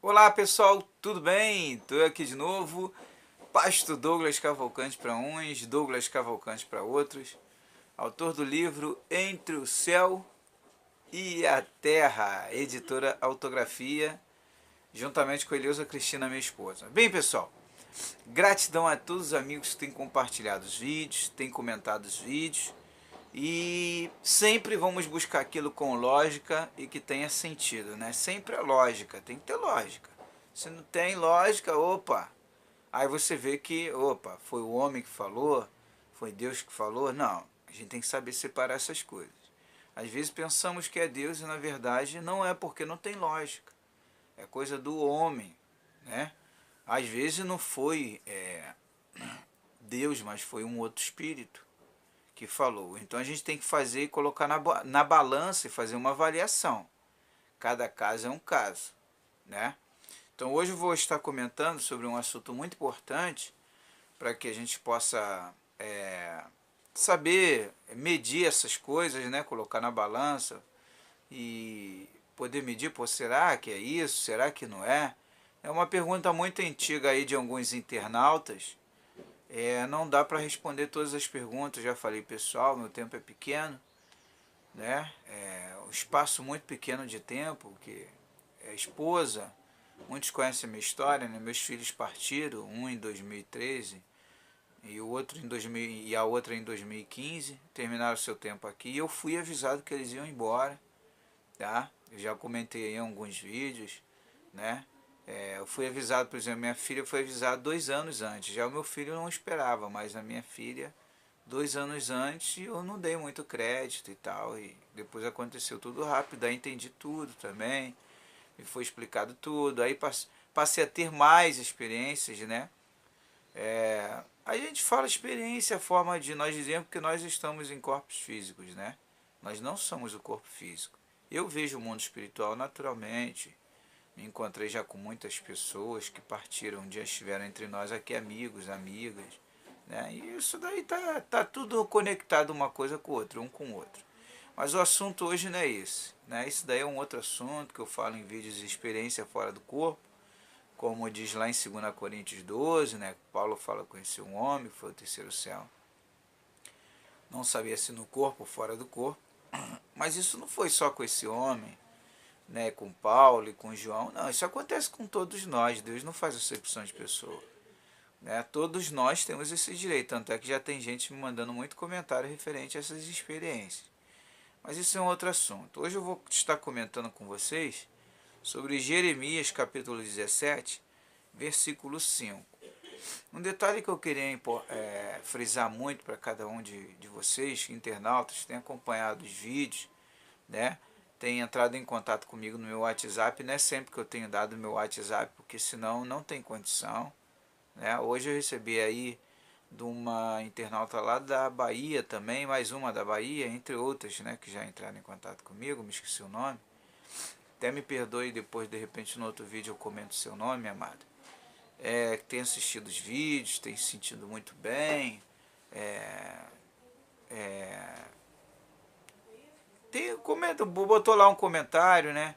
Olá pessoal, tudo bem? Estou aqui de novo, Pastor Douglas Cavalcante para uns, Douglas Cavalcante para outros, autor do livro Entre o Céu e a Terra, editora Autografia, juntamente com a Eleusa Cristina, minha esposa. Bem pessoal, gratidão a todos os amigos que têm compartilhado os vídeos, têm comentado os vídeos, e sempre vamos buscar aquilo com lógica e que tenha sentido, né? Sempre é lógica, tem que ter lógica. Se não tem lógica, opa, aí você vê que, opa, foi o homem que falou, foi Deus que falou. Não, a gente tem que saber separar essas coisas. Às vezes pensamos que é Deus e na verdade não é, porque não tem lógica. É coisa do homem, né? Às vezes não foi Deus, mas foi um outro espírito que falou. Então a gente tem que fazer e colocar na balança e fazer uma avaliação. Cada caso é um caso, né? Então hoje eu vou estar comentando sobre um assunto muito importante para que a gente possa saber medir essas coisas, né? Colocar na balança e poder medir, pô, será que é isso? Será que não é? É uma pergunta muito antiga aí de alguns internautas. Não dá para responder todas as perguntas, já falei pessoal, meu tempo é pequeno, né? Um espaço muito pequeno de tempo, que é esposa. Muitos conhecem a minha história, né? Meus filhos partiram, um em 2013 e o outro em 2000, e a outra em 2015, terminaram seu tempo aqui e eu fui avisado que eles iam embora, tá? Eu já comentei em alguns vídeos, né? Eu fui avisado, por exemplo, minha filha foi avisada 2 anos antes, já o meu filho não esperava, mas a minha filha 2 anos antes e eu não dei muito crédito e tal, e depois aconteceu tudo rápido, aí entendi tudo também, me foi explicado tudo, aí passei a ter mais experiências, né? A gente fala experiência, a forma de nós dizermos que nós estamos em corpos físicos, né? Nós não somos o corpo físico. Eu vejo o mundo espiritual naturalmente, me encontrei já com muitas pessoas que partiram, um dia estiveram entre nós aqui, amigos, amigas, né? E isso daí tá tudo conectado uma coisa com outra, um com o outro. Mas o assunto hoje não é esse, né? Isso daí é um outro assunto que eu falo em vídeos de experiência fora do corpo, como diz lá em 2 Coríntios 12, né? Paulo fala: conheceu um homem, foi o terceiro céu. Não sabia se no corpo ou fora do corpo. Mas isso não foi só com esse homem, né? Com Paulo e com João. Não, isso acontece com todos nós. Deus não faz acepção de pessoa, né? Todos nós temos esse direito. Tanto é que já tem gente me mandando muito comentário referente a essas experiências. Mas isso é um outro assunto. Hoje eu vou estar comentando com vocês sobre Jeremias capítulo 17, versículo 5. Um detalhe que eu queria frisar muito para cada um de vocês, internautas, que têm acompanhado os vídeos, né? Tem entrado em contato comigo no meu WhatsApp. Não é sempre que eu tenho dado o meu WhatsApp, porque senão não tem condição, né? Hoje eu recebi aí de uma internauta lá da Bahia também, mais uma da Bahia, entre outras, né, que já entraram em contato comigo, me esqueci o nome. Até me perdoe depois, de repente, no outro vídeo eu comento seu nome, amado. Que tem assistido os vídeos, tem se sentido muito bem. É, é, botou lá um comentário, né?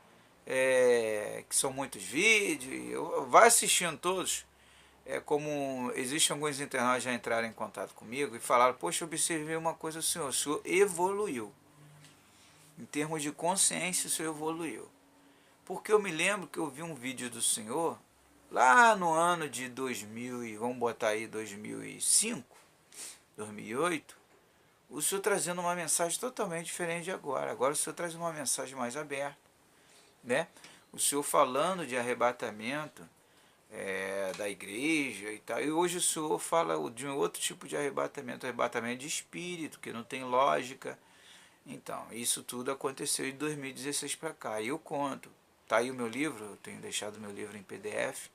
Que são muitos vídeos. Vai assistindo todos. Como existem alguns internautas já entraram em contato comigo e falaram: poxa, eu observei uma coisa, o senhor evoluiu. Em termos de consciência, o senhor evoluiu. Porque eu me lembro que eu vi um vídeo do senhor lá no ano de 2000, vamos botar aí 2005, 2008, o senhor trazendo uma mensagem totalmente diferente de agora. Agora o senhor traz uma mensagem mais aberta, né? O senhor falando de arrebatamento da igreja e tal. E hoje o senhor fala de um outro tipo de arrebatamento de espírito, que não tem lógica. Então, isso tudo aconteceu de 2016 para cá. E eu conto. Tá aí o meu livro, eu tenho deixado meu livro em PDF.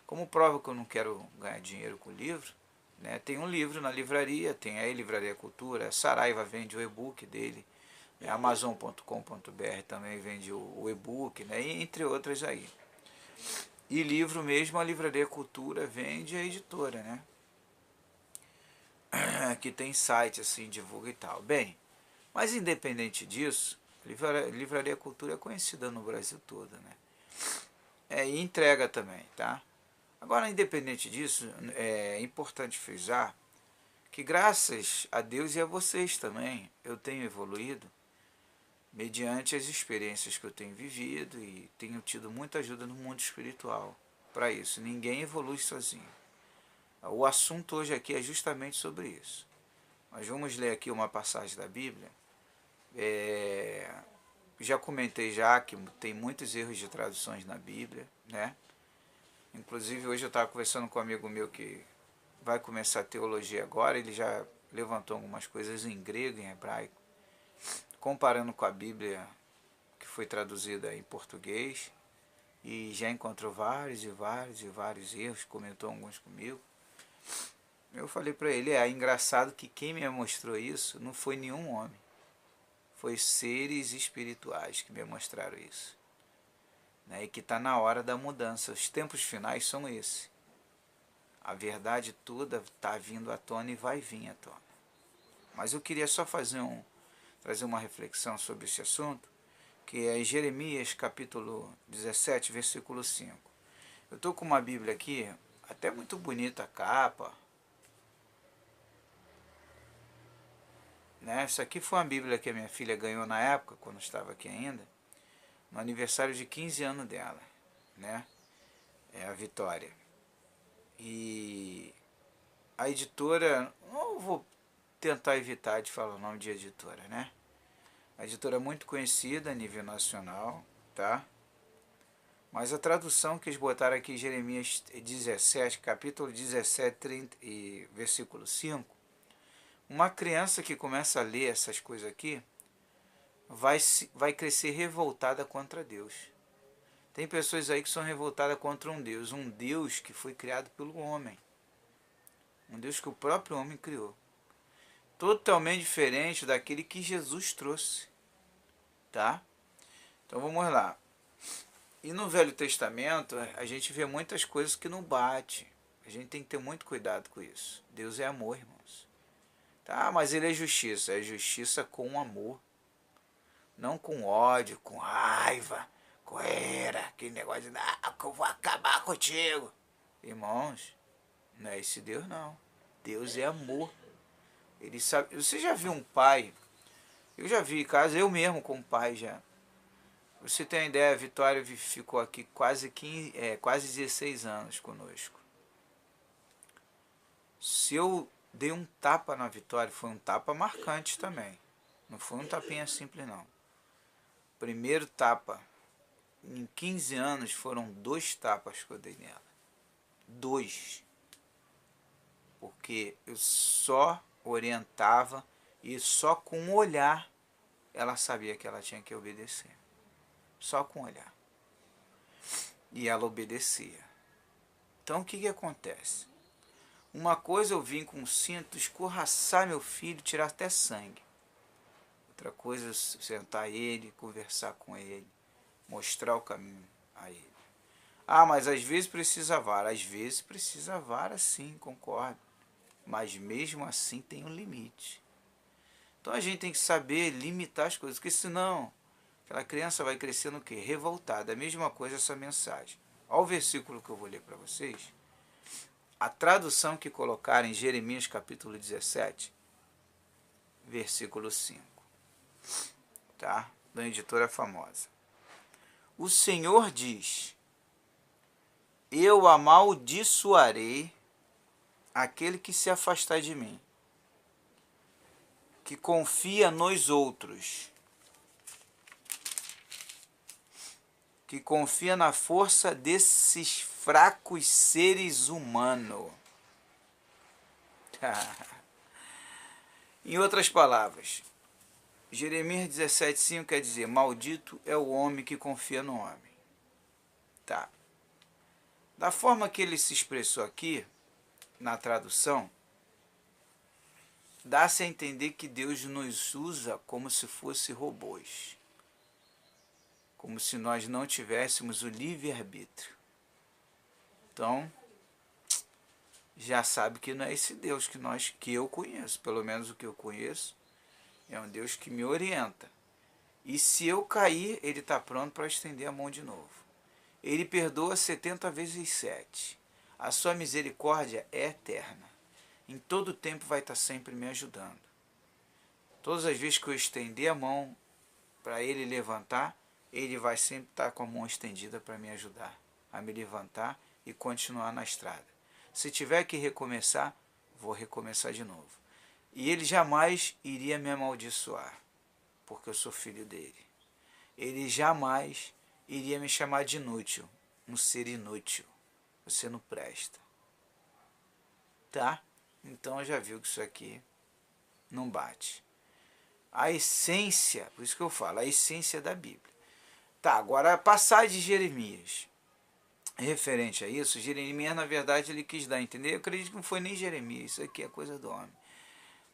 Como prova que eu não quero ganhar dinheiro com o livro, né? Tem um livro na livraria, tem aí Livraria Cultura, a Saraiva vende o e-book dele, né? Amazon.com.br também vende o e-book, né? Entre outras aí. E livro mesmo, a Livraria Cultura vende a editora, né? Que tem site assim, divulga e tal. Bem, mas independente disso, Livraria Cultura é conhecida no Brasil todo, né? E entrega também, tá? Agora, independente disso, é importante frisar que graças a Deus e a vocês também, eu tenho evoluído mediante as experiências que eu tenho vivido e tenho tido muita ajuda no mundo espiritual para isso. Ninguém evolui sozinho. O assunto hoje aqui é justamente sobre isso. Nós vamos ler aqui uma passagem da Bíblia. Já comentei já que tem muitos erros de traduções na Bíblia, né? Inclusive hoje eu estava conversando com um amigo meu que vai começar a teologia agora, ele já levantou algumas coisas em grego, em hebraico, comparando com a Bíblia que foi traduzida em português, e já encontrou vários erros, comentou alguns comigo. Eu falei para ele, é engraçado que quem me mostrou isso não foi nenhum homem, foi seres espirituais que me mostraram isso, né? E que está na hora da mudança, os tempos finais são esses. A verdade toda está vindo à tona e vai vir à tona. Mas eu queria só trazer uma reflexão sobre esse assunto, que é em Jeremias capítulo 17, versículo 5. Eu estou com uma Bíblia aqui, até muito bonita a capa, né? Essa aqui foi uma Bíblia que a minha filha ganhou na época, quando estava aqui ainda, no aniversário de 15 anos dela, né? É a Vitória. E a editora, não vou tentar evitar de falar o nome de editora, né? A editora é muito conhecida a nível nacional, tá? Mas a tradução que eles botaram aqui em Jeremias 17, capítulo 17, 30 e versículo 5, uma criança que começa a ler essas coisas aqui vai crescer revoltada contra Deus. Tem pessoas aí que são revoltadas contra um Deus que foi criado pelo homem, um Deus que o próprio homem criou, totalmente diferente daquele que Jesus trouxe, tá? Então vamos lá. E no Velho Testamento a gente vê muitas coisas que não bate. A gente tem que ter muito cuidado com isso. Deus é amor, irmãos. Tá, mas ele é justiça. É justiça com amor. Não com ódio, com raiva, com ira, aquele negócio de que eu vou acabar contigo. Irmãos, não é esse Deus não. Deus é amor. Ele sabe. Você já viu um pai? Eu já vi casos, eu mesmo como pai já. Você tem uma ideia, a Vitória ficou aqui quase 16 anos conosco. Se eu dei um tapa na Vitória, foi um tapa marcante também. Não foi um tapinha simples não. Primeiro tapa, em 15 anos foram 2 tapas que eu dei nela. 2. Porque eu só orientava e só com um olhar ela sabia que ela tinha que obedecer. Só com um olhar. E ela obedecia. Então o que acontece? Uma coisa eu vim com um cinto escorraçar meu filho, tirar até sangue. Outra coisa é sentar ele, conversar com ele, mostrar o caminho a ele. Ah, mas às vezes precisa vara. Às vezes precisa vara sim, concordo. Mas mesmo assim tem um limite. Então a gente tem que saber limitar as coisas, porque senão aquela criança vai crescer no quê? Revoltada. A mesma coisa essa mensagem. Olha o versículo que eu vou ler para vocês. A tradução que colocaram em Jeremias capítulo 17, versículo 5. Tá? Da editora famosa. O Senhor diz: eu amaldiçoarei aquele que se afastar de mim, que confia nos outros, que confia na força desses fracos seres humanos. Em outras palavras, Jeremias 17,5 quer dizer: maldito é o homem que confia no homem. Tá. Da forma que ele se expressou aqui, na tradução, dá-se a entender que Deus nos usa como se fosse robôs. Como se nós não tivéssemos o livre-arbítrio. Então, já sabe que não é esse Deus que eu conheço. Pelo menos o que eu conheço é um Deus que me orienta. E se eu cair, ele está pronto para estender a mão de novo. Ele perdoa 70 vezes 7. A sua misericórdia é eterna. Em todo tempo vai estar sempre me ajudando. Todas as vezes que eu estender a mão para ele levantar, ele vai sempre estar com a mão estendida para me ajudar a me levantar e continuar na estrada. Se tiver que recomeçar, vou recomeçar de novo. E ele jamais iria me amaldiçoar, porque eu sou filho dele. Ele jamais iria me chamar de inútil, um ser inútil. Você não presta. Tá? Então já viu que isso aqui não bate. A essência, por isso que eu falo, a essência da Bíblia. Tá, agora a passagem de Jeremias. Referente a isso, Jeremias, na verdade, ele quis dar a entender. Eu acredito que não foi nem Jeremias, isso aqui é coisa do homem.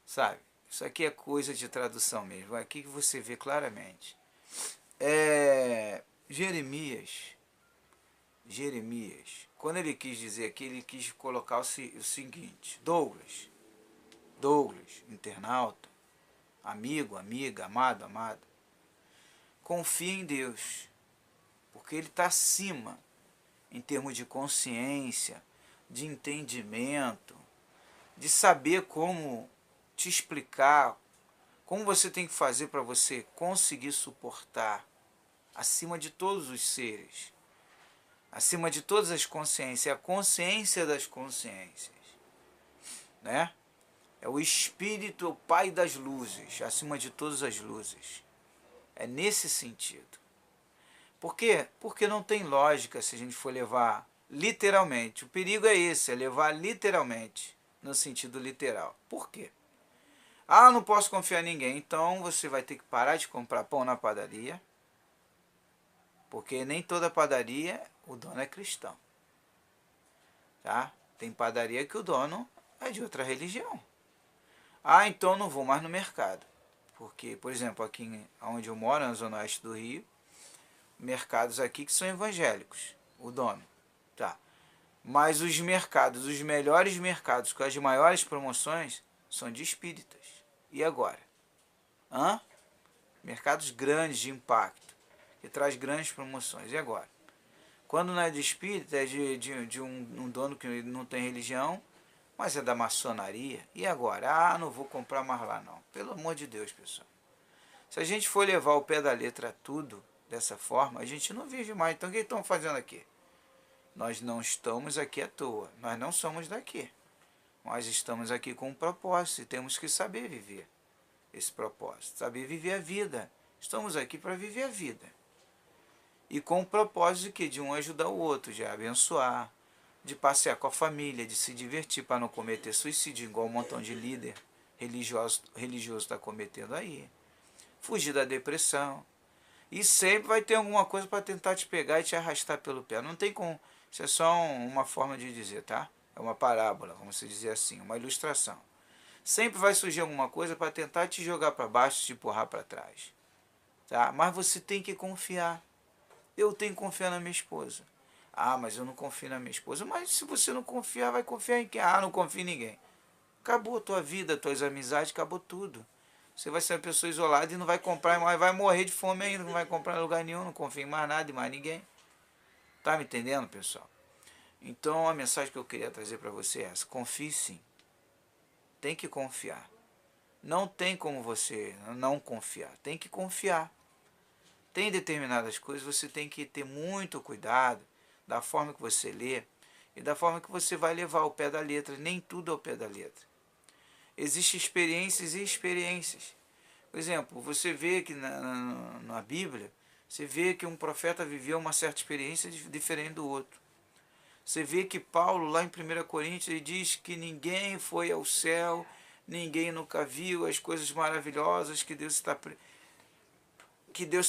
Sabe? Isso aqui é coisa de tradução mesmo. Aqui que você vê claramente. Jeremias, quando ele quis dizer aqui, ele quis colocar o seguinte: Douglas, internauta, amigo, amiga, amado, amada, confia em Deus, porque Ele está acima, em termos de consciência, de entendimento, de saber como te explicar, como você tem que fazer para você conseguir suportar, acima de todos os seres, acima de todas as consciências, a consciência das consciências, né? É o Espírito, o Pai das luzes, acima de todas as luzes. É nesse sentido. Por quê? Porque não tem lógica se a gente for levar literalmente. O perigo é esse, é levar literalmente, no sentido literal. Por quê? Ah, não posso confiar em ninguém. Então você vai ter que parar de comprar pão na padaria, porque nem toda padaria o dono é cristão. Tá? Tem padaria que o dono é de outra religião. Ah, então não vou mais no mercado. Porque, por exemplo, aqui onde eu moro, na zona oeste do Rio, mercados aqui que são evangélicos, o dono. Tá. Mas os mercados, os melhores mercados, com as maiores promoções, são de espíritas. E agora? Hã? Mercados grandes de impacto, que traz grandes promoções. E agora? Quando não é de espírita, é de um dono que não tem religião, mas é da maçonaria. E agora? Ah, não vou comprar mais lá não. Pelo amor de Deus, pessoal. Se a gente for levar ao pé da letra tudo dessa forma, a gente não vive mais. Então o que estão fazendo aqui? Nós não estamos aqui à toa. Nós não somos daqui. Nós estamos aqui com um propósito e temos que saber viver esse propósito. Saber viver a vida. Estamos aqui para viver a vida. E com o propósito de quê? De um ajudar o outro, de abençoar, de passear com a família, de se divertir para não cometer suicídio, igual um montão de líder religioso está cometendo aí. Fugir da depressão. E sempre vai ter alguma coisa para tentar te pegar e te arrastar pelo pé. Não tem como. Isso é só uma forma de dizer, tá? É uma parábola, como se dizer assim, uma ilustração. Sempre vai surgir alguma coisa para tentar te jogar para baixo, te empurrar para trás. Tá? Mas você tem que confiar. Eu tenho que confiar na minha esposa. Ah, mas eu não confio na minha esposa. Mas se você não confiar, vai confiar em quem? Ah, não confio em ninguém. Acabou a tua vida, tuas amizades, acabou tudo. Você vai ser uma pessoa isolada e não vai comprar, mas vai morrer de fome ainda, não vai comprar em lugar nenhum, não confia em mais nada e mais ninguém. Tá me entendendo, pessoal? Então a mensagem que eu queria trazer para você é essa: confie sim. Tem que confiar. Não tem como você não confiar. Tem que confiar. Tem determinadas coisas, você tem que ter muito cuidado da forma que você lê e da forma que você vai levar ao pé da letra. Nem tudo ao pé da letra. Existem experiências e experiências. Por exemplo, você vê que na Bíblia, você vê que um profeta viveu uma certa experiência diferente do outro. Você vê que Paulo, lá em 1 Coríntios, ele diz que ninguém foi ao céu, ninguém nunca viu as coisas maravilhosas que Deus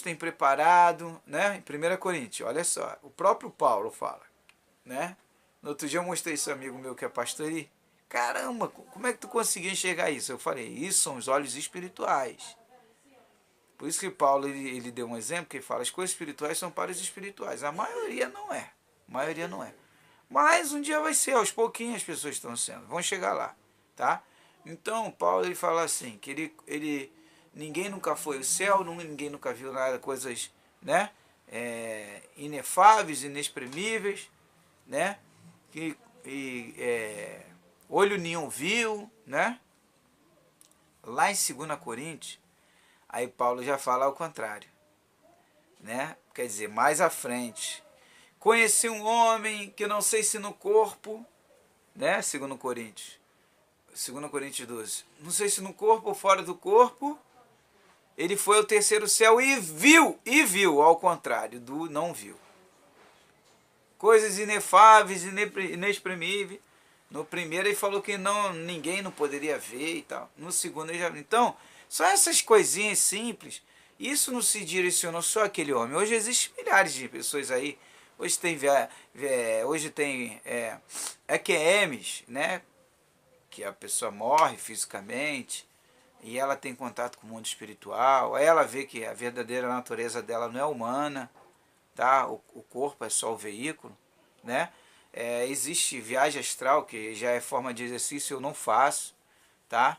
tem preparado, né? Em 1 Coríntios, olha só, o próprio Paulo fala, né? No outro dia eu mostrei esse amigo meu que é pastor e, caramba, como é que tu conseguiu enxergar isso? Eu falei, isso são os olhos espirituais. Por isso que Paulo ele deu um exemplo que ele fala, as coisas espirituais são para os espirituais. A maioria não é. A maioria não é. Mas um dia vai ser, aos pouquinhos as pessoas estão sendo. Vão chegar lá, tá? Então, Paulo ele fala assim, que ninguém nunca foi ao céu, ninguém nunca viu nada, coisas, né? inefáveis, inexprimíveis, né? Olho nenhum viu, né? Lá em 2 Coríntios, aí Paulo já fala ao contrário, né? Quer dizer, mais à frente. Conheci um homem que não sei se no corpo, né? 2 Coríntios 12. Não sei se no corpo ou fora do corpo, ele foi ao terceiro céu e viu, ao contrário do não viu. Coisas inefáveis, inexprimíveis. No primeiro ele falou que ninguém não poderia ver e tal. No segundo ele já... Então, só essas coisinhas simples. Isso não se direcionou só àquele homem. Hoje existem milhares de pessoas aí. Hoje tem EQMs, né? Que a pessoa morre fisicamente e ela tem contato com o mundo espiritual. Aí ela vê que a verdadeira natureza dela não é humana, tá? O corpo é só o veículo, né? Existe viagem astral, que já é forma de exercício, eu não faço, tá?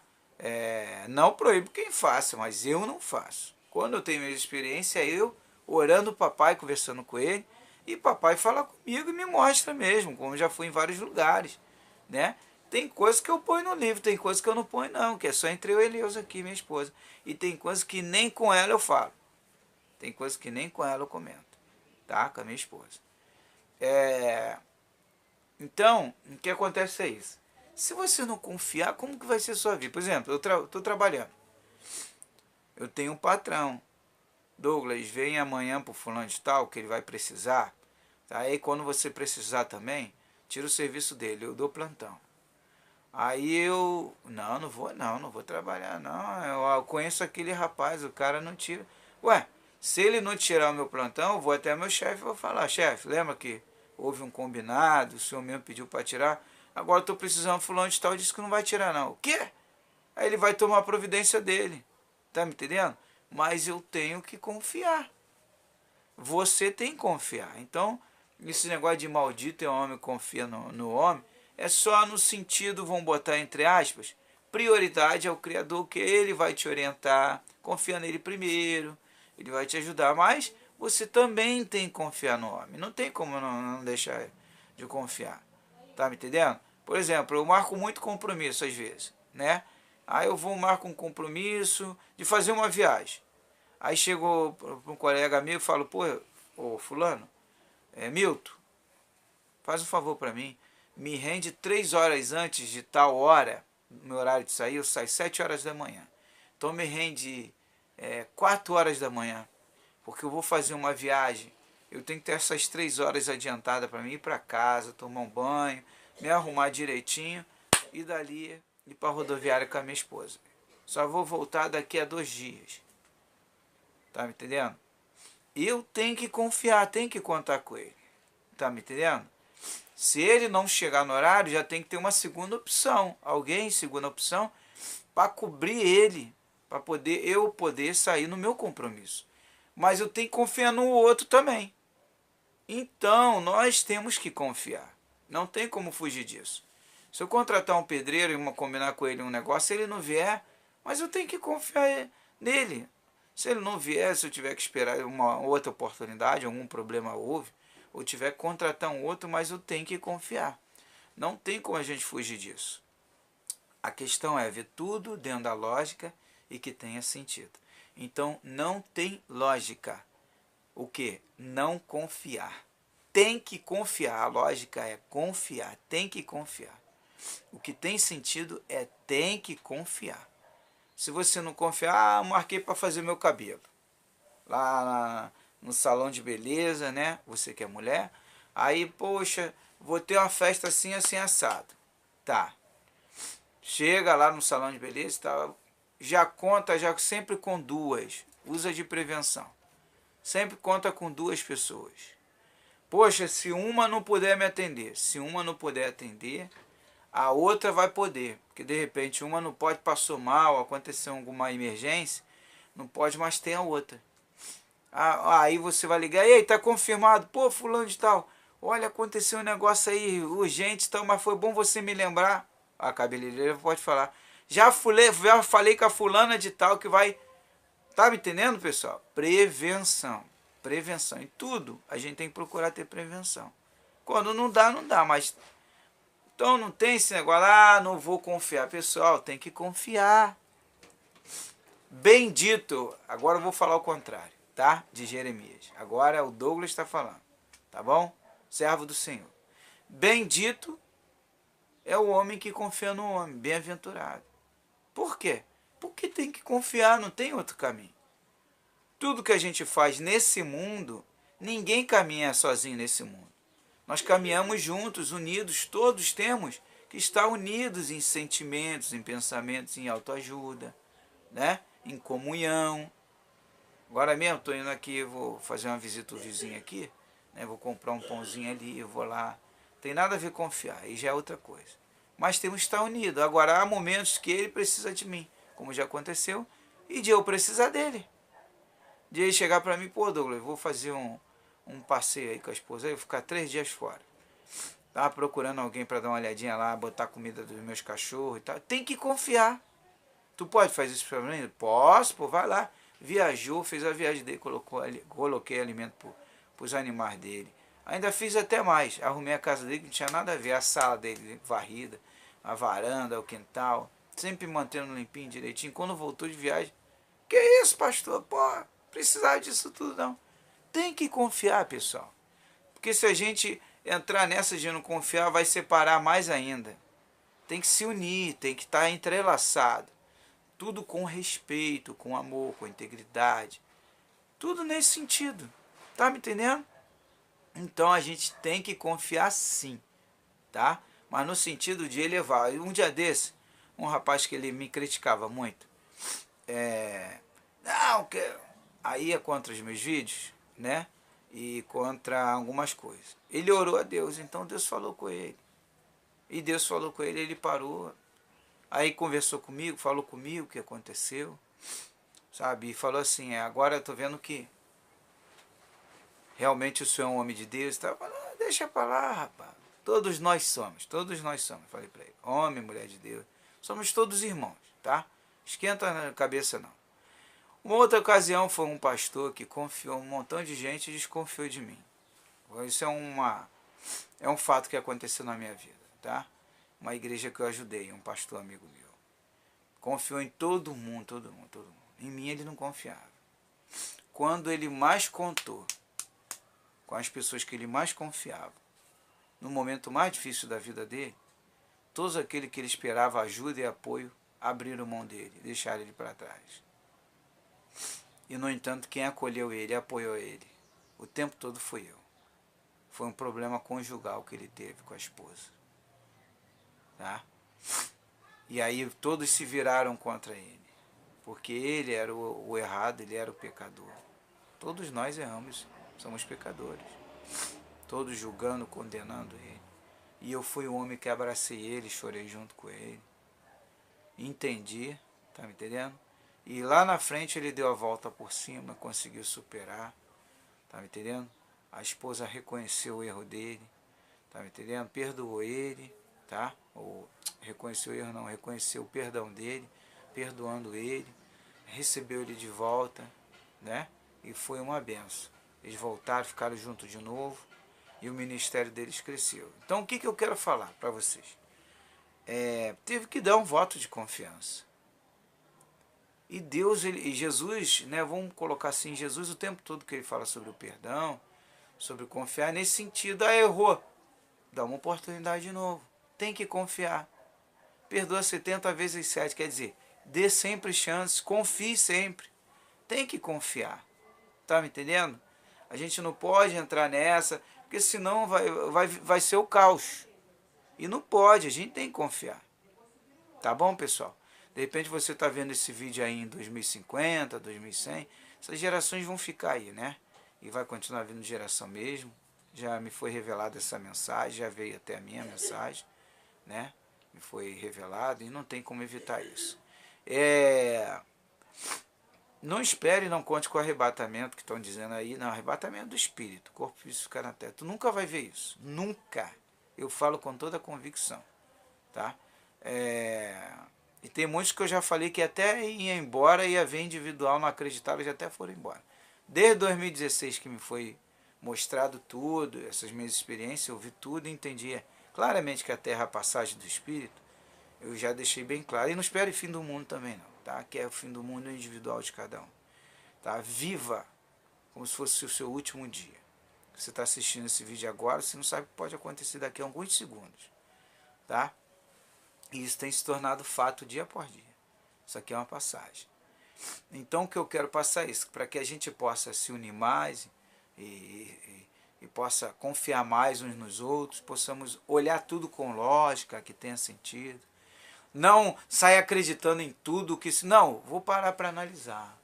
Não proíbo quem faça, mas eu não faço. Quando eu tenho minha experiência, eu orando o papai, conversando com ele, e papai fala comigo e me mostra mesmo, como já fui em vários lugares, né? Tem coisas que eu ponho no livro, tem coisas que eu não ponho não, que é só entre eu e Eleusa aqui, minha esposa. E tem coisas que nem com ela eu falo. Tem coisas que nem com ela eu comento, tá? Com a minha esposa. Então, o que acontece é isso. Se você não confiar, como que vai ser a sua vida? Por exemplo, eu estou trabalhando. Eu tenho um patrão. Douglas, vem amanhã para o fulano de tal, que ele vai precisar. Tá? Aí quando você precisar também, tira o serviço dele, eu dou plantão. Aí eu, não vou trabalhar, não. Eu conheço aquele rapaz, o cara não tira. Ué, se ele não tirar o meu plantão, eu vou até meu chefe e vou falar, chefe, lembra que houve um combinado, o senhor mesmo pediu para tirar, agora eu estou precisando, fulano de tal disse que não vai tirar não. O quê? Aí ele vai tomar a providência dele, tá me entendendo? Mas eu tenho que confiar. Você tem que confiar. Então, esse negócio de maldito é homem, confia no homem, é só no sentido, vamos botar entre aspas, prioridade ao Criador, que ele vai te orientar, confia nele primeiro, ele vai te ajudar, mas você também tem que confiar no homem, não tem como não deixar de confiar, tá me entendendo? Por exemplo, eu marco muito compromisso às vezes, né? Aí eu marco um compromisso de fazer uma viagem. Aí chegou um colega meu e falo, pô, ô fulano, Milton, faz um favor para mim, me rende 3 horas antes de tal hora, meu horário de sair, eu saio 7 horas da manhã. Então me rende 4 horas da manhã, porque eu vou fazer uma viagem, eu tenho que ter essas 3 horas adiantadas para mim ir para casa, tomar um banho, me arrumar direitinho e dali ir para a rodoviária com a minha esposa. Só vou voltar daqui a 2 dias. Tá me entendendo? Eu tenho que confiar, tenho que contar com ele. Tá me entendendo? Se ele não chegar no horário, já tem que ter uma segunda opção. Alguém, segunda opção, para cobrir ele. Para eu poder sair no meu compromisso. Mas eu tenho que confiar no outro também. Então, nós temos que confiar. Não tem como fugir disso. Se eu contratar um pedreiro e combinar com ele um negócio, ele não vier, mas eu tenho que confiar nele. Se ele não vier, se eu tiver que esperar uma outra oportunidade, algum problema houve, ou tiver que contratar um outro, mas eu tenho que confiar. Não tem como a gente fugir disso. A questão é ver tudo dentro da lógica e que tenha sentido. Então, não tem lógica. O que? Não confiar. Tem que confiar. A lógica é confiar. Tem que confiar. O que tem sentido é tem que confiar. Se você não confiar, marquei para fazer meu cabelo. Lá no salão de beleza, né? Você que é mulher. Aí, poxa, vou ter uma festa assim, assim, assado. Tá. Chega lá no salão de beleza, tá? Já conta já sempre com 2. Usa de prevenção. Sempre conta com 2 pessoas. Poxa, se uma não puder me atender, a outra vai poder, porque de repente uma não pode, passou mal, aconteceu alguma emergência, não pode, mas tem a outra. Aí você vai ligar, e aí, tá confirmado? Pô, fulano de tal, olha, aconteceu um negócio aí urgente, tal, mas foi bom você me lembrar. A cabeleireira pode falar, já falei com a fulana de tal que vai... Tá me entendendo, pessoal? Prevenção. Prevenção. Em tudo, a gente tem que procurar ter prevenção. Quando não dá, não dá. Mas, então não tem esse negócio, não vou confiar. Pessoal, tem que confiar. Bendito. Agora eu vou falar o contrário, tá? De Jeremias. Agora o Douglas está falando. Tá bom? Servo do Senhor. Bendito é o homem que confia no homem. Bem-aventurado. Por quê? Porque tem que confiar, não tem outro caminho. Tudo que a gente faz nesse mundo, ninguém caminha sozinho nesse mundo. Nós caminhamos juntos, unidos, todos temos que estar unidos em sentimentos, em pensamentos, em autoajuda, né? Em comunhão. Agora mesmo estou indo aqui, vou fazer uma visita ao vizinho aqui, né? Vou comprar um pãozinho ali, eu vou lá. Tem nada a ver com confiar, aí já é outra coisa. Mas temos que estar unidos. Agora há momentos que ele precisa de mim, como já aconteceu, e de eu precisar dele. De ele chegar para mim, pô, Douglas, eu vou fazer um passeio aí com a esposa, eu vou ficar 3 dias fora. Tava procurando alguém para dar uma olhadinha lá, botar comida dos meus cachorros e tal. Tem que confiar. Tu pode fazer isso para mim? Posso, pô, vai lá. Viajou, fez a viagem dele, coloquei alimento para os animais dele. Ainda fiz até mais. Arrumei a casa dele, que não tinha nada a ver. A sala dele varrida, a varanda, o quintal. Sempre mantendo limpinho, direitinho. Quando voltou de viagem, que isso, pastor? Pô, precisava disso tudo não. Tem que confiar, pessoal. Porque se a gente entrar nessa de não confiar, vai separar mais ainda. Tem que se unir, tem que estar entrelaçado. Tudo com respeito, com amor, com integridade. Tudo nesse sentido. Tá me entendendo? Então a gente tem que confiar sim, tá? Mas no sentido de elevar. Um dia desse, um rapaz que ele me criticava muito. Não, que aí é contra os meus vídeos, né? E contra algumas coisas. Ele orou a Deus, então Deus falou com ele. E Deus falou com ele, ele parou. Aí conversou comigo, falou comigo o que aconteceu, sabe? E falou assim, agora eu tô vendo que realmente o senhor é um homem de Deus. Tá? Deixa pra lá, rapaz. Todos nós somos. Falei pra ele, homem, mulher de Deus. Somos todos irmãos, tá? Esquenta na cabeça não. Uma outra ocasião foi um pastor que confiou um montão de gente e desconfiou de mim. Isso é um fato que aconteceu na minha vida, tá? Uma igreja que eu ajudei, um pastor amigo meu. Confiou em todo mundo. Em mim ele não confiava. Quando ele mais contou com as pessoas que ele mais confiava, no momento mais difícil da vida dele, todos aqueles que ele esperava ajuda e apoio abriram mão dele, deixaram ele para trás. E, no entanto, quem acolheu ele, apoiou ele, o tempo todo foi eu. Foi um problema conjugal que ele teve com a esposa. Tá? E aí todos se viraram contra ele, porque ele era o errado, ele era o pecador. Todos nós erramos, somos pecadores. Todos julgando, condenando ele. E eu fui o homem que abracei ele, chorei junto com ele. Entendi, tá me entendendo? E lá na frente ele deu a volta por cima, conseguiu superar, tá me entendendo? A esposa reconheceu o erro dele, tá me entendendo? Perdoou ele, tá? Ou reconheceu o erro não, reconheceu o perdão dele, perdoando ele, recebeu ele de volta, né? E foi uma benção. Eles voltaram, ficaram juntos de novo e o ministério deles cresceu. Então o que eu quero falar para vocês? Teve que dar um voto de confiança. E Deus, e Jesus, né, vamos colocar assim, Jesus o tempo todo que ele fala sobre o perdão, sobre confiar, nesse sentido, errou, dá uma oportunidade de novo, tem que confiar. Perdoa 70 vezes 7, quer dizer, dê sempre chances, confie sempre, tem que confiar, tá me entendendo? A gente não pode entrar nessa, porque senão vai ser o caos, e não pode, a gente tem que confiar, tá bom, pessoal? De repente você está vendo esse vídeo aí em 2050, 2100, essas gerações vão ficar aí, né? E vai continuar vindo geração mesmo. Já me foi revelada essa mensagem, já veio até a minha mensagem, né? Me foi revelado e não tem como evitar isso. Não espere, não conte com o arrebatamento que estão dizendo aí, não, arrebatamento do espírito, o corpo físico ficar na terra. Tu nunca vai ver isso, nunca. Eu falo com toda a convicção, tá? E tem muitos que eu já falei que até ia embora, ia ver individual, não acreditaram, já até foram embora. Desde 2016 que me foi mostrado tudo, essas minhas experiências, eu vi tudo e entendi claramente que a Terra é a passagem do Espírito. Eu já deixei bem claro. E não espere fim do mundo também não, tá? Que é o fim do mundo individual de cada um. Tá? Viva como se fosse o seu último dia. Você está assistindo esse vídeo agora, você não sabe o que pode acontecer daqui a alguns segundos. Tá? E isso tem se tornado fato dia após dia. Isso aqui é uma passagem. Então o que eu quero passar é isso, para que a gente possa se unir mais e possa confiar mais uns nos outros, possamos olhar tudo com lógica, que tenha sentido. Não sair acreditando em tudo que... Não, vou parar para analisar.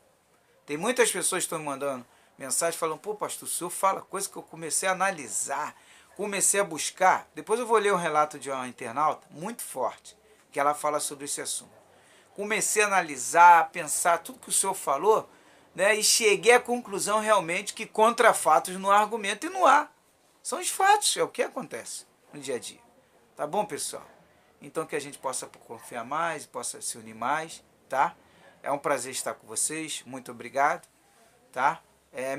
Tem muitas pessoas que estão me mandando mensagem falando, pô, pastor, o senhor fala coisa que eu comecei a analisar, comecei a buscar. Depois eu vou ler um relato de uma internauta muito forte, que ela fala sobre esse assunto. Comecei a analisar, a pensar tudo que o senhor falou, né, e cheguei à conclusão realmente que contra fatos não há argumento e não há. São os fatos, é o que acontece no dia a dia. Tá bom, pessoal? Então que a gente possa confiar mais, possa se unir mais, tá? É um prazer estar com vocês, muito obrigado, tá?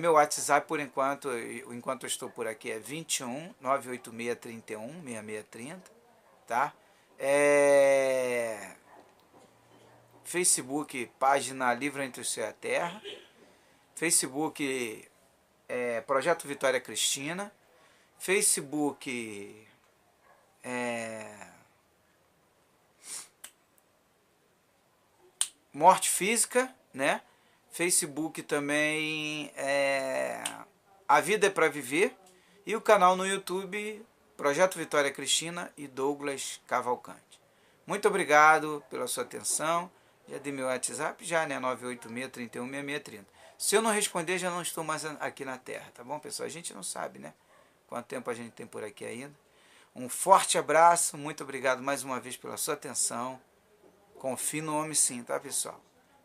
Meu WhatsApp, por enquanto eu estou por aqui, é 21 986 31 6630, tá? Facebook, página Livro Entre o Céu e a Terra. Facebook, Projeto Vitória Cristina. Facebook, Morte Física, né? Facebook também, A Vida é para Viver. E o canal no YouTube, Projeto Vitória Cristina e Douglas Cavalcante. Muito obrigado pela sua atenção. Já dei meu WhatsApp, já, né? 986 31 6630. Se eu não responder, já não estou mais aqui na Terra, tá bom, pessoal? A gente não sabe, né? Quanto tempo a gente tem por aqui ainda. Um forte abraço, muito obrigado mais uma vez pela sua atenção. Confie no homem sim, tá, pessoal?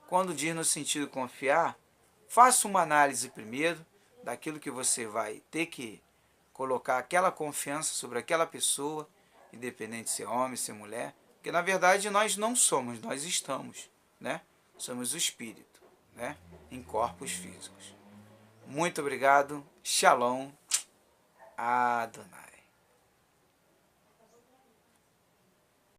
Quando diz no sentido confiar, faça uma análise primeiro daquilo que você vai ter que colocar aquela confiança sobre aquela pessoa, independente se é homem, se é mulher, porque na verdade nós não somos, nós estamos, né? Somos o espírito, né? Em corpos físicos. Muito obrigado. Shalom. Adonai.